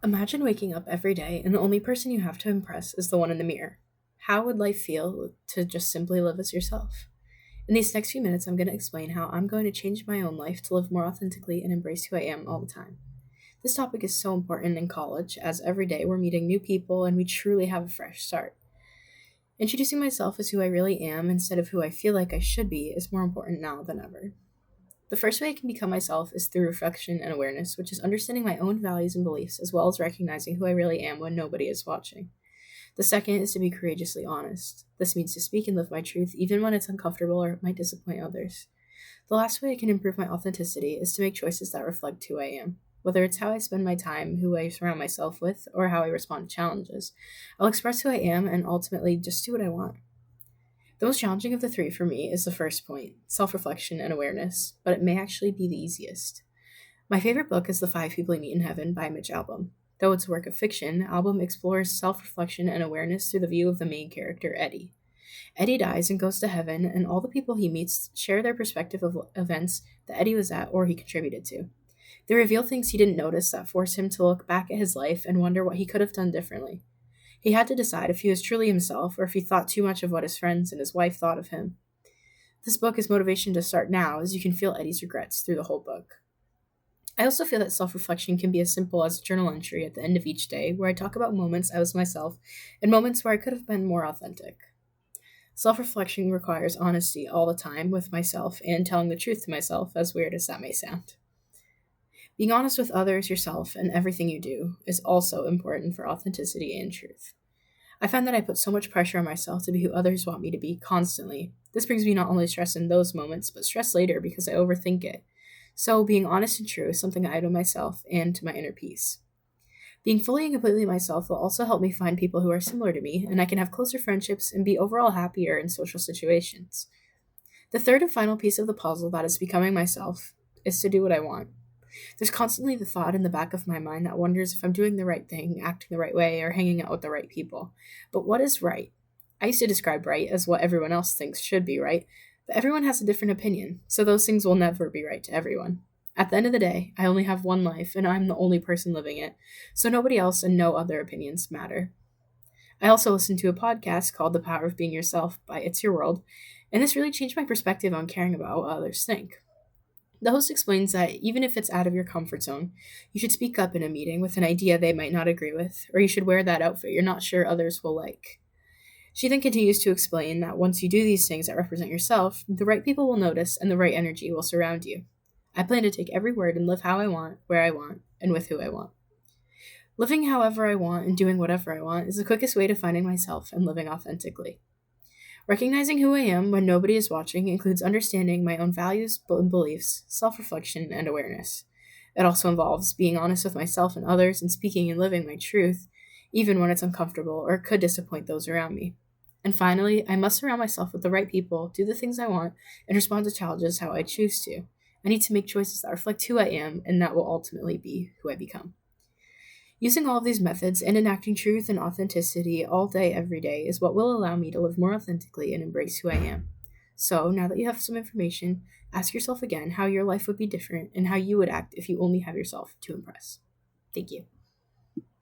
Imagine waking up every day and the only person you have to impress is the one in the mirror. How would life feel to just simply live as yourself? In these next few minutes, I'm going to explain how I'm going to change my own life to live more authentically and embrace who I am all the time. This topic is so important in college, as every day we're meeting new people and we truly have a fresh start. Introducing myself as who I really am instead of who I feel like I should be is more important now than ever. The first way I can become myself is through reflection and awareness, which is understanding my own values and beliefs, as well as recognizing who I really am when nobody is watching. The second is to be courageously honest. This means to speak and live my truth, even when it's uncomfortable or it might disappoint others. The last way I can improve my authenticity is to make choices that reflect who I am. Whether it's how I spend my time, who I surround myself with, or how I respond to challenges, I'll express who I am and ultimately just do what I want. The most challenging of the three for me is the first point, self reflection and awareness, but it may actually be the easiest. My favorite book is The Five People You Meet in Heaven by Mitch Albom. Though it's a work of fiction, Albom explores self reflection and awareness through the view of the main character, Eddie. Eddie dies and goes to heaven, and all the people he meets share their perspective of events that Eddie was at or he contributed to. They reveal things he didn't notice that force him to look back at his life and wonder what he could have done differently. He had to decide if he was truly himself or if he thought too much of what his friends and his wife thought of him. This book is motivation to start now, as you can feel Eddie's regrets through the whole book. I also feel that self reflection can be as simple as a journal entry at the end of each day where I talk about moments I was myself and moments where I could have been more authentic. Self reflection requires honesty all the time with myself and telling the truth to myself, as weird as that may sound. Being honest with others, yourself, and everything you do is also important for authenticity and truth. I find that I put so much pressure on myself to be who others want me to be constantly. This brings me not only stress in those moments, but stress later because I overthink it. So, being honest and true is something I owe to myself and to my inner peace. Being fully and completely myself will also help me find people who are similar to me, and I can have closer friendships and be overall happier in social situations. The third and final piece of the puzzle that is becoming myself is to do what I want. There's constantly the thought in the back of my mind that wonders if I'm doing the right thing, acting the right way, or hanging out with the right people. But what is right? I used to describe right as what everyone else thinks should be right, but everyone has a different opinion, so those things will never be right to everyone. At the end of the day, I only have one life, and I'm the only person living it, so nobody else and no other opinions matter. I also listened to a podcast called The Power of Being Yourself by It's Your World, and this really changed my perspective on caring about what others think. The host explains that even if it's out of your comfort zone, you should speak up in a meeting with an idea they might not agree with, or you should wear that outfit you're not sure others will like. She then continues to explain that once you do these things that represent yourself, the right people will notice and the right energy will surround you. I plan to take every word and live how I want, where I want, and with who I want. Living however I want and doing whatever I want is the quickest way to finding myself and living authentically. Recognizing who I am when nobody is watching includes understanding my own values and beliefs, self-reflection, and awareness. It also involves being honest with myself and others and speaking and living my truth, even when it's uncomfortable or could disappoint those around me. And finally, I must surround myself with the right people, do the things I want, and respond to challenges how I choose to. I need to make choices that reflect who I am, and that will ultimately be who I become. Using all of these methods and enacting truth and authenticity all day, every day, is what will allow me to live more authentically and embrace who I am. So, now that you have some information, ask yourself again how your life would be different and how you would act if you only have yourself to impress. Thank you.